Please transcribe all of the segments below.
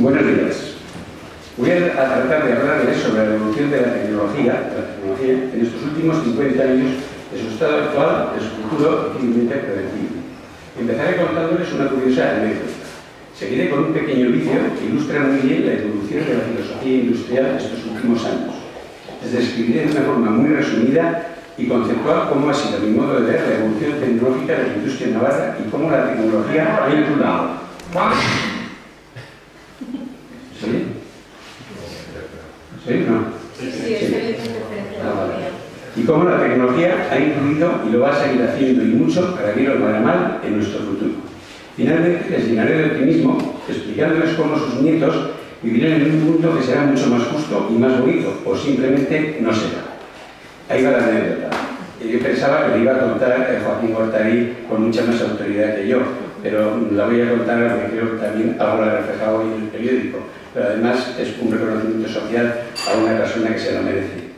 Buenos días. Voy a tratar de hablarles sobre la evolución de la tecnología en estos últimos 50 años, de su estado actual, de su futuro difícilmente predecible. Empezaré contándoles una curiosa anécdota. Seguiré con un pequeño vicio que ilustra muy bien la evolución de la filosofía industrial de estos últimos años. Les describiré de una forma muy resumida y conceptual cómo ha sido, a mi modo de ver, la evolución tecnológica de la industria navarra y cómo la tecnología ha influido. ¿Sí? ¿Sí? ¿No? Sí. Y cómo la tecnología ha influido y lo va a seguir haciendo y mucho, para bien o para mal, en nuestro futuro. Finalmente, les llenaré de optimismo explicándoles cómo sus nietos vivirán en un mundo que será mucho más justo y más bonito, o simplemente no será. Ahí va la anécdota. Yo pensaba que le iba a contar Joaquín Gortari con mucha más autoridad que yo, pero la voy a contar porque creo que también algo la ha reflejado hoy en el periódico, pero además es un reconocimiento social a una persona que se lo merece.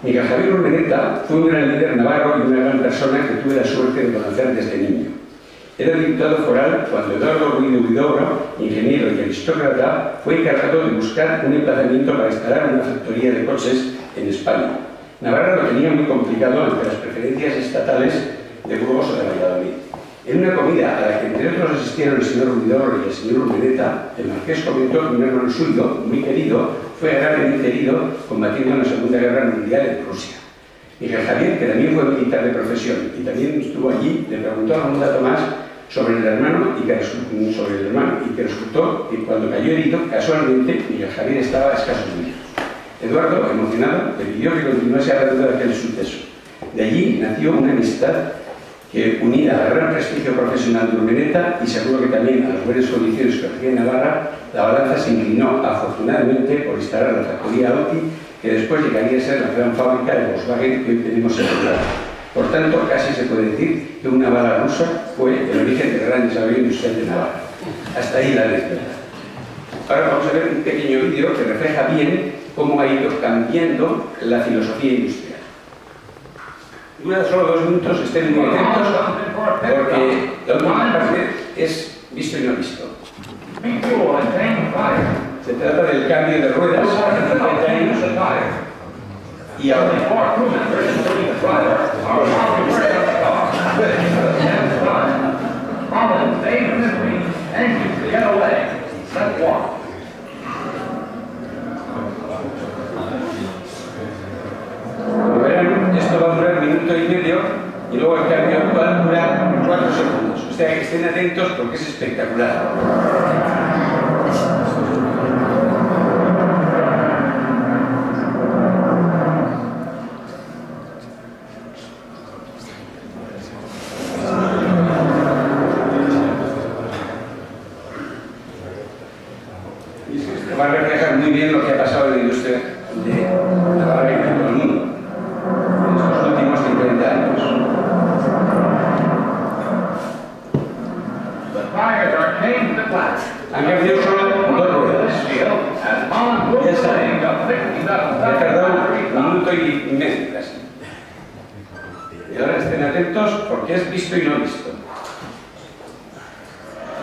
Miguel Javier Urmeneta fue un gran líder navarro y una gran persona que tuve la suerte de conocer desde niño. Era diputado foral cuando Eduardo Ruiz de Huidobro, ingeniero y aristócrata, fue encargado de buscar un emplazamiento para instalar una factoría de coches en España. Navarra lo tenía muy complicado ante las preferencias estatales de Burgos o de Valladolid. En una comida a la que entre otros asistieron el señor Huidobro y el señor Urmeneta, el marqués comentó que un hermano suyo, muy querido, fue gravemente herido combatiendo en la Segunda Guerra Mundial en Rusia. Miguel Javier, que también fue militar de profesión y también estuvo allí, le preguntó algún dato más sobre el hermano y que resultó que cuando cayó herido, casualmente, Miguel Javier estaba a escasos metros. Eduardo, emocionado, le pidió que continuase hablando de aquel suceso. De allí nació una amistad que, unida al gran prestigio profesional de Urmeneta y seguro que también a las buenas condiciones que ofrecía Navarra, la balanza se inclinó afortunadamente por instalar la factoría Audi, que después llegaría a ser la gran fábrica de Volkswagen que hoy tenemos en el lugar. Por tanto, casi se puede decir que una bala rusa fue el origen del gran desarrollo industrial de Navarra. Hasta ahí la anécdota. Ahora vamos a ver un pequeño vídeo que refleja bien cómo ha ido cambiando la filosofía industrial. Dura solo 2 minutos, estén muy atentos, porque la última parte es visto y no visto. Se trata del cambio de ruedas hace 50 años y ahora. Como verán, esto va a durar 1 minuto y medio y luego el cambio va a durar 4 segundos. O sea que estén atentos porque es espectacular. Va a reflejar muy bien lo que ha pasado en la industria de Navarra y en todo el mundo en estos últimos 50 años. Han cambiado solo 2 ruedas. Ya saben, ha tardado 1 minuto y medio casi. Y ahora estén atentos porque es visto y no visto.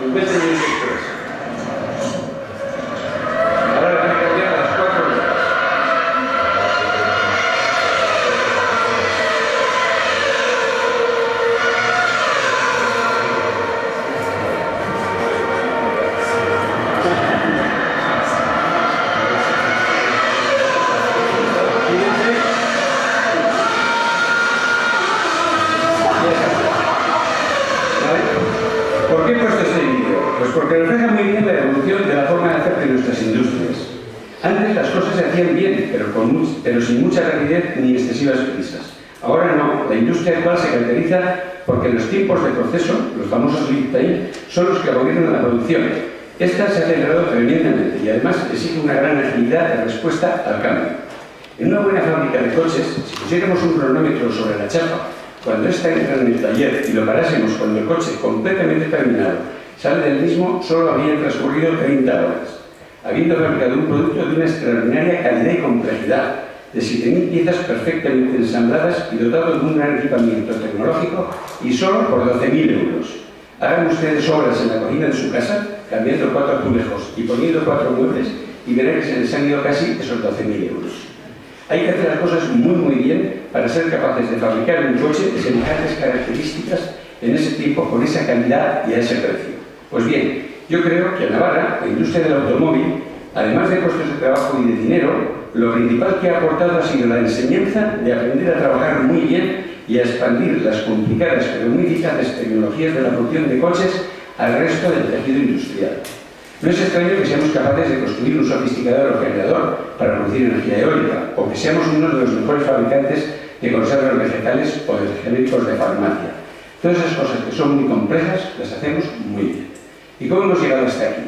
50 años después. ¿Por qué he puesto este vídeo? Pues porque refleja muy bien la evolución de la forma de hacer de nuestras industrias. Antes las cosas se hacían bien, pero sin mucha rapidez ni excesivas prisas. Ahora no, la industria actual se caracteriza porque los tiempos de proceso, los famosos lead time, son los que gobiernan la producción. Esta se ha acelerado tremendamente y además exige una gran agilidad de respuesta al cambio. En una buena fábrica de coches, si pusiéramos un cronómetro sobre la chapa, cuando ésta entra en el taller y lo parásemos cuando el coche completamente terminado sale del mismo, solo habrían transcurrido 30 horas. Habiendo fabricado un producto de una extraordinaria calidad y complejidad, de 7.000 piezas perfectamente ensambladas y dotado de un gran equipamiento tecnológico y solo por 12.000 euros. Hagan ustedes obras en la cocina de su casa cambiando 4 azulejos y poniendo 4 muebles, y verán que se les han ido casi esos 12.000 euros. Hay que hacer las cosas muy bien para ser capaces de fabricar un coche de semejantes características en ese tiempo, con esa calidad y a ese precio. Pues bien, yo creo que en Navarra, la industria del automóvil, además de puestos de trabajo y de dinero, lo principal que ha aportado ha sido la enseñanza de aprender a trabajar muy bien y a expandir las complicadas pero muy eficaces tecnologías de la producción de coches al resto del tejido industrial. No es extraño que seamos capaces de construir un sofisticado aerogenerador para producir energía eólica, o que seamos uno de los mejores fabricantes de conservas vegetales o de genéricos de farmacia. Todas esas cosas que son muy complejas las hacemos muy bien. ¿Y cómo hemos llegado hasta aquí?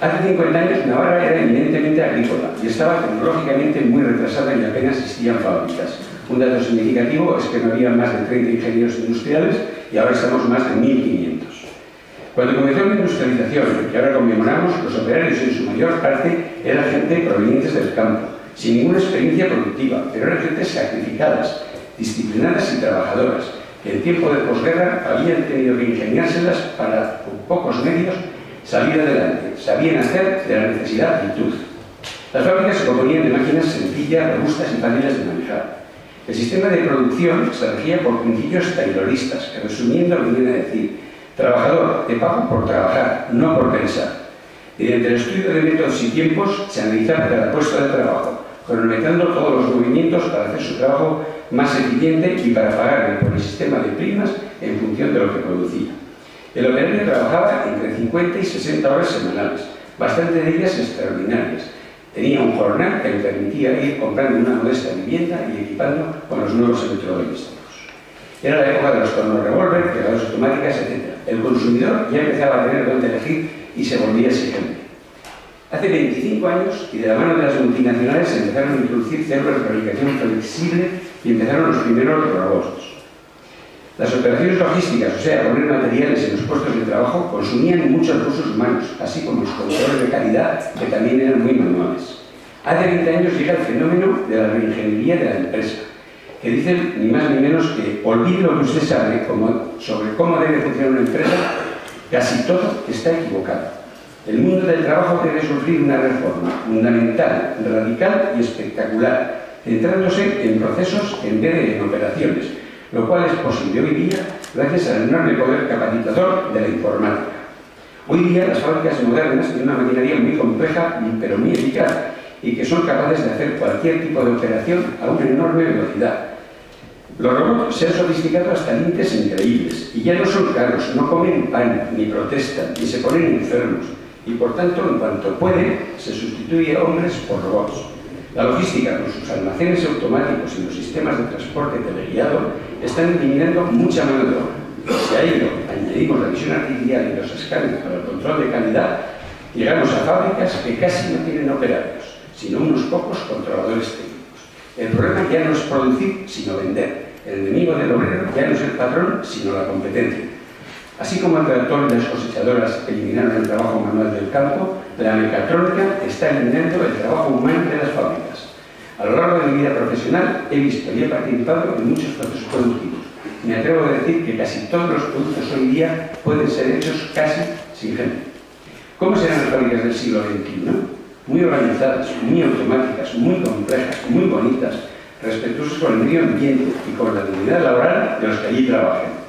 Hace 50 años Navarra era eminentemente agrícola y estaba tecnológicamente muy retrasada y apenas existían fábricas. Un dato significativo es que no había más de 30 ingenieros industriales y ahora estamos más de 1.500. Cuando comenzó la industrialización, que ahora conmemoramos, los operarios en su mayor parte eran gente provenientes del campo, sin ninguna experiencia productiva, pero eran gentes sacrificadas, disciplinadas y trabajadoras, que en tiempo de posguerra habían tenido que ingeniárselas para, con pocos medios, salir adelante. Sabían hacer de la necesidad virtud. Las fábricas se componían de máquinas sencillas, robustas y fáciles de manejar. El sistema de producción se regía por principios tayloristas, que resumiendo lo viene a decir: trabajador, te pago por trabajar, no por pensar. Mediante el estudio de métodos y tiempos se analizaba cada puesto de trabajo, cronometrando todos los movimientos para hacer su trabajo más eficiente y para pagarle por el sistema de primas en función de lo que producía. El operario trabajaba entre 50 y 60 horas semanales, bastantes de ellas extraordinarias. Tenía un jornal que le permitía ir comprando una modesta vivienda y equipando con los nuevos electrodomésticos. Era la época de los tornos revólver, pegadas automáticas, etc. El consumidor ya empezaba a tener dónde elegir y se volvía exigente. Hace 25 años, y de la mano de las multinacionales, se empezaron a introducir células de fabricación flexible y empezaron los primeros robots. Las operaciones logísticas, o sea, poner materiales en los puestos de trabajo, consumían muchos recursos humanos, así como los controles de calidad, que también eran muy manuales. Hace 20 años llega el fenómeno de la reingeniería de la empresa, que dicen ni más ni menos que olvide lo que usted sabe sobre cómo debe funcionar una empresa, casi todo está equivocado. El mundo del trabajo debe sufrir una reforma fundamental, radical y espectacular, centrándose en procesos en vez de en operaciones, lo cual es posible hoy día gracias al enorme poder capacitador de la informática. Hoy día las fábricas modernas tienen una maquinaria muy compleja pero muy eficaz y que son capaces de hacer cualquier tipo de operación a una enorme velocidad. Los robots se han sofisticado hasta límites increíbles y ya no son caros, no comen pan, ni protestan, ni se ponen enfermos y por tanto, en cuanto pueden, se sustituye a hombres por robots. La logística, con sus almacenes automáticos y los sistemas de transporte teleguiado, están eliminando mucha mano de obra. Si a ello añadimos la visión artificial y los escáneres para el control de calidad, llegamos a fábricas que casi no tienen operarios, sino unos pocos controladores técnicos. El problema ya no es producir, sino vender. El enemigo del obrero ya no es el patrón, sino la competencia. Así como el tractor y las cosechadoras eliminaron el trabajo manual del campo, la mecatrónica está eliminando el trabajo humano de las fábricas. A lo largo de mi vida profesional he visto y he participado en muchos procesos productivos. Me atrevo a decir que casi todos los productos hoy día pueden ser hechos casi sin gente. ¿Cómo serán las fábricas del siglo XXI? Muy organizadas, muy automáticas, muy complejas, muy bonitas, respetuosas con el medio ambiente y con la dignidad laboral de los que allí trabajan.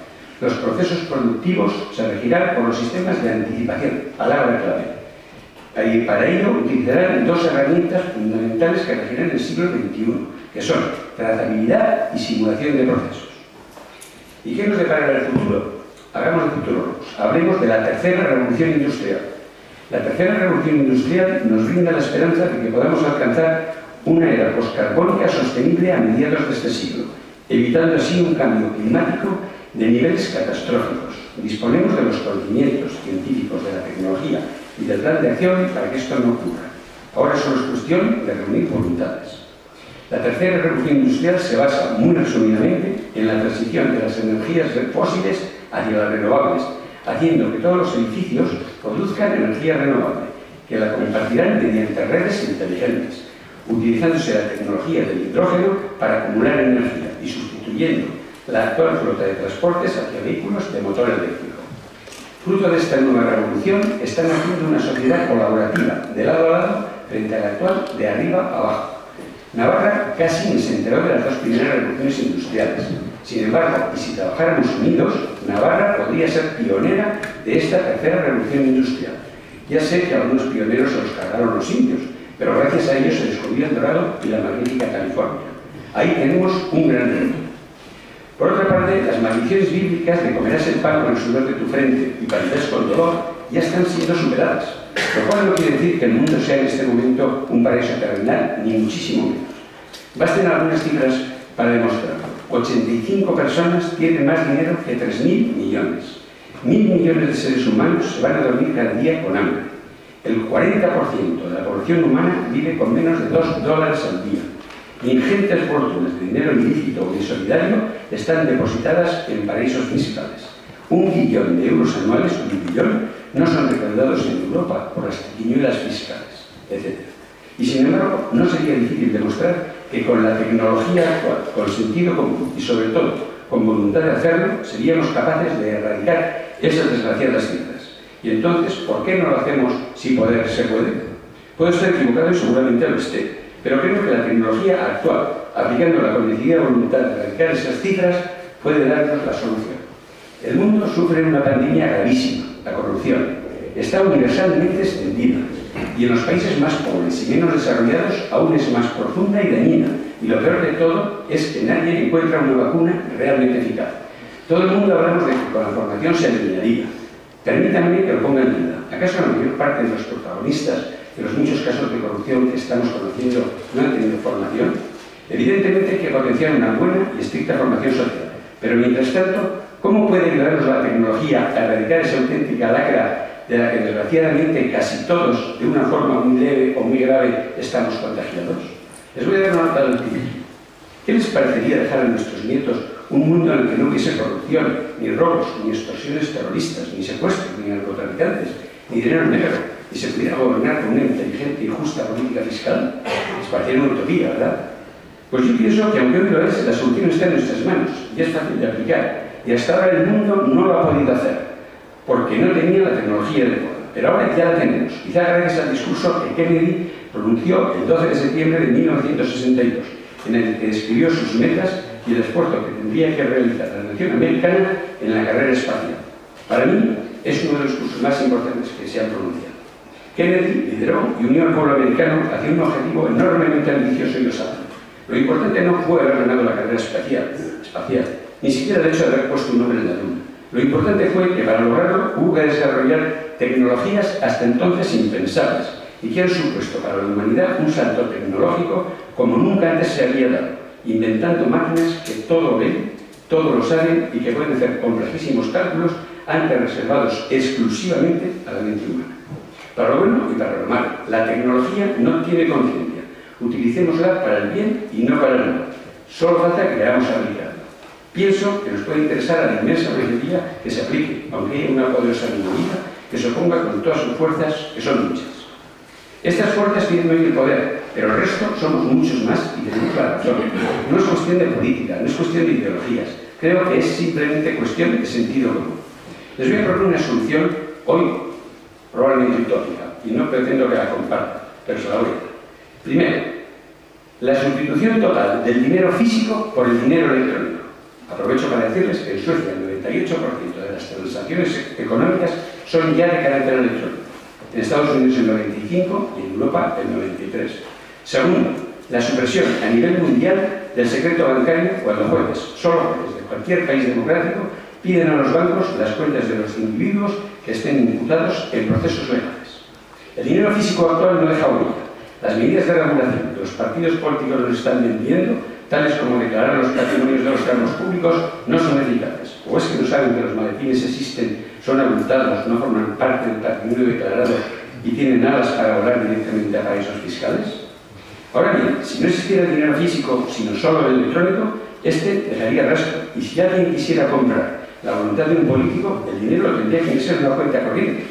Los procesos productivos se regirán por los sistemas de anticipación, palabra clave. Y para ello utilizarán dos herramientas fundamentales que regirán el siglo XXI, que son trazabilidad y simulación de procesos. ¿Y qué nos deparará el futuro? Hagamos de futuro. Hablemos de la tercera revolución industrial. La tercera revolución industrial nos brinda la esperanza de que podamos alcanzar una era poscarbónica sostenible a mediados de este siglo, evitando así un cambio climático de niveles catastróficos. Disponemos de los conocimientos científicos de la tecnología y del plan de acción para que esto no ocurra. Ahora solo es cuestión de reunir voluntades. La tercera revolución industrial se basa, muy resumidamente, en la transición de las energías fósiles hacia las renovables, haciendo que todos los edificios produzcan energía renovable, que la compartirán mediante redes inteligentes, utilizándose la tecnología del hidrógeno para acumular energía y sustituyendo la actual flota de transportes hacia vehículos de motor eléctrico. Fruto de esta nueva revolución, están haciendo una sociedad colaborativa, de lado a lado, frente a la actual, de arriba a abajo. Navarra casi ni se enteró de las dos primeras revoluciones industriales. Sin embargo, y si trabajáramos unidos, Navarra podría ser pionera de esta tercera revolución industrial. Ya sé que algunos pioneros se los cargaron los indios, pero gracias a ellos se descubrió el Dorado y la magnífica California. Ahí tenemos un gran reto. Por otra parte, las maldiciones bíblicas de comerás el pan con el sudor de tu frente y parirás con dolor ya están siendo superadas, lo cual no quiere decir que el mundo sea en este momento un paraíso terrenal, ni muchísimo menos. Basten algunas cifras para demostrarlo. 85 personas tienen más dinero que 3.000 millones. 1.000 millones de seres humanos se van a dormir cada día con hambre. El 40% de la población humana vive con menos de $2 al día. Ingentes fortunas de dinero ilícito o insolidario están depositadas en paraísos fiscales. 1 billón de euros anuales, 1 billón, no son recaudados en Europa por las triquiñuelas fiscales, etc. Y sin embargo, no sería difícil demostrar que con la tecnología actual, con sentido común y sobre todo con voluntad de hacerlo, seríamos capaces de erradicar esas desgraciadas cifras. Y entonces, ¿por qué no lo hacemos si poder se puede? Puedo estar equivocado y seguramente lo esté, pero creo que la tecnología actual, aplicándola con decidida voluntad de erradicar esas cifras, puede darnos la solución. El mundo sufre una pandemia gravísima, la corrupción. Está universalmente extendida y en los países más pobres y menos desarrollados aún es más profunda y dañina. Y lo peor de todo es que nadie encuentra una vacuna realmente eficaz. Todo el mundo hablamos de que con la formación se eliminaría. Permítanme que lo ponga en duda. ¿Acaso la mayor parte de los protagonistas de los muchos casos de corrupción que estamos conociendo no han tenido formación? Evidentemente hay que potenciar una buena y estricta formación social. Pero mientras tanto, ¿cómo puede ayudarnos la tecnología a erradicar esa auténtica lacra de la que desgraciadamente casi todos, de una forma muy leve o muy grave, estamos contagiados? Les voy a dar una nota del título. ¿Qué les parecería dejar a nuestros nietos un mundo en el que no hubiese corrupción, ni robos, ni extorsiones terroristas, ni secuestros, ni narcotraficantes, ni dinero negro, y se pudiera gobernar con una inteligente y justa política fiscal? Les parecería una utopía, ¿verdad? Pues yo pienso que aunque hoy lo es, la solución está en nuestras manos y es fácil de aplicar. Y hasta ahora el mundo no lo ha podido hacer, porque no tenía la tecnología adecuada. Pero ahora ya la tenemos, quizá gracias al discurso que Kennedy pronunció el 12 de septiembre de 1962, en el que describió sus metas y el esfuerzo que tendría que realizar la nación americana en la carrera espacial. Para mí, es uno de los discursos más importantes que se han pronunciado. Kennedy lideró y unió al pueblo americano hacia un objetivo enormemente ambicioso y osado. Lo importante no fue haber ganado la carrera espacial, ni siquiera el hecho de haber puesto un nombre en la luna. Lo importante fue que para lograrlo hubo que desarrollar tecnologías hasta entonces impensables y que han supuesto para la humanidad un salto tecnológico como nunca antes se había dado, inventando máquinas que todo ven, todo lo saben y que pueden hacer complejísimos cálculos antes reservados exclusivamente a la mente humana. Para lo bueno y para lo malo, la tecnología no tiene conciencia. Utilicémosla para el bien y no para el mal. Solo falta que queramos aplicarla. Pienso que nos puede interesar a la inmensa mayoría que se aplique, aunque haya una poderosa minoría que se oponga con todas sus fuerzas, que son muchas. Estas fuerzas tienen hoy el poder, pero el resto somos muchos más y tenemos la razón. No es cuestión de política, no es cuestión de ideologías. Creo que es simplemente cuestión de sentido común. Les voy a proponer una solución hoy probablemente utópica, y no pretendo que la compartan, pero se la voy a dar. Primero, la sustitución total del dinero físico por el dinero electrónico. Aprovecho para decirles que en Suecia el 98% de las transacciones económicas son ya de carácter electrónico. En Estados Unidos el 95% y en Europa el 93%. Segundo, la supresión a nivel mundial del secreto bancario cuando jueces, solo jueces de cualquier país democrático, piden a los bancos las cuentas de los individuos que estén imputados en procesos legales. El dinero físico actual no deja huella. Las medidas de regulación que los partidos políticos nos están vendiendo, tales como declarar los patrimonios de los cargos públicos, no son eficaces. ¿O es que no saben que los maletines existen, son abultados, no forman parte del patrimonio declarado y tienen alas para volar directamente a paraísos fiscales? Ahora bien, si no existiera el dinero físico, sino solo el electrónico, este dejaría rastro. Y si alguien quisiera comprar la voluntad de un político, el dinero lo tendría que ingresar en una cuenta corriente.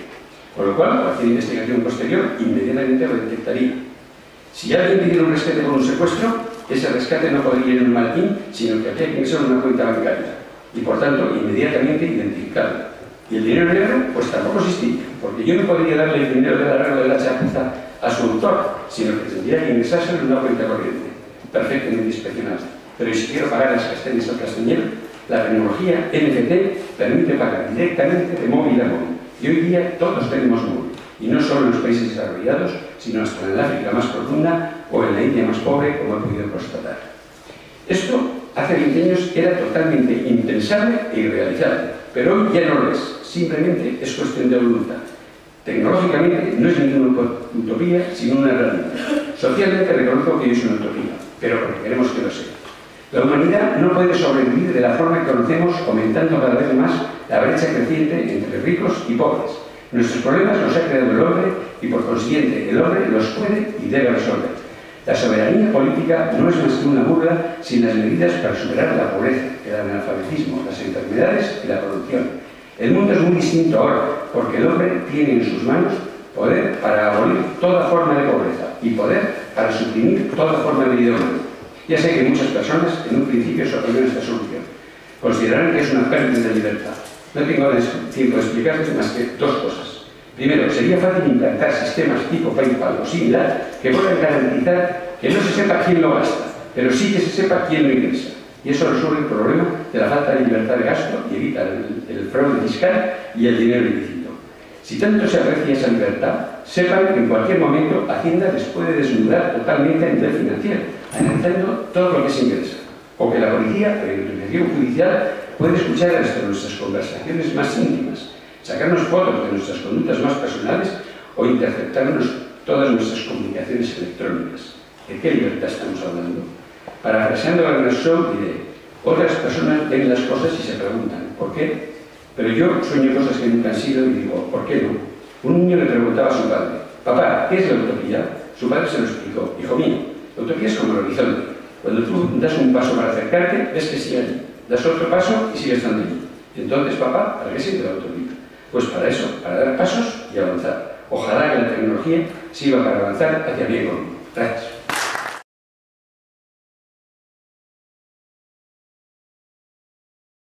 Con lo cual, cualquier investigación posterior inmediatamente lo detectaría. Si alguien pidiera un rescate por un secuestro, ese rescate no podría ir en un maletín, sino que habría que ingresar en una cuenta bancaria y, por tanto, inmediatamente identificarlo. Y el dinero negro, pues tampoco existía, porque yo no podría darle el dinero del arreglo de la chapuza a su autor, sino que tendría que ingresárselo en una cuenta corriente, perfectamente inspeccionada. Pero si quiero pagar las castañas al castañero, la tecnología NFT permite pagar directamente de móvil a móvil. Y hoy día todos tenemos móvil, y no solo en los países desarrollados, sino hasta en el África más profunda o en la India más pobre, como he podido constatar. Esto hace 20 años era totalmente impensable e irrealizable, pero hoy ya no lo es, simplemente es cuestión de voluntad. Tecnológicamente no es ninguna utopía, sino una realidad. Socialmente reconozco que es una utopía, pero porque queremos que lo sea. La humanidad no puede sobrevivir de la forma que conocemos, aumentando cada vez más la brecha creciente entre ricos y pobres. Nuestros problemas los ha creado el hombre y, por consiguiente, el hombre los puede y debe resolver. La soberanía política no es más que una burla sin las medidas para superar la pobreza, el analfabetismo, las enfermedades y la corrupción. El mundo es muy distinto ahora, porque el hombre tiene en sus manos poder para abolir toda forma de pobreza y poder para suprimir toda forma de vida humana. Ya sé que muchas personas en un principio se oponen a esta solución. Considerarán que es una pérdida de libertad. No tengo ahora tiempo de explicarles más que dos cosas. Primero, sería fácil implantar sistemas tipo PayPal o similar que puedan garantizar que no se sepa quién lo gasta, pero sí que se sepa quién lo ingresa. Y eso resuelve el problema de la falta de libertad de gasto y evita el fraude fiscal y el dinero ilícito. Si tanto se aprecia esa libertad, sepan que en cualquier momento Hacienda les puede desnudar totalmente a nivel financiero, analizando todo lo que se ingresa. O que la policía, la investigación judicial, puede escuchar hasta nuestras conversaciones más íntimas, sacarnos fotos de nuestras conductas más personales o interceptarnos todas nuestras comunicaciones electrónicas. ¿De qué libertad estamos hablando? Parafraseando a Bernard Shaw, diré: otras personas ven las cosas y se preguntan ¿por qué? Pero yo sueño cosas que nunca han sido y digo ¿por qué no? Un niño le preguntaba a su padre: papá, ¿qué es la utopía? Su padre se lo explicó: hijo mío, la utopía es como el horizonte. Cuando tú das un paso para acercarte, ves que sigue allí. Das otro paso y sigue estando allí. Entonces, papá, ¿para qué sirve la utopía? Pues para eso, para dar pasos y avanzar. Ojalá que la tecnología sirva para avanzar hacia bien común. Gracias.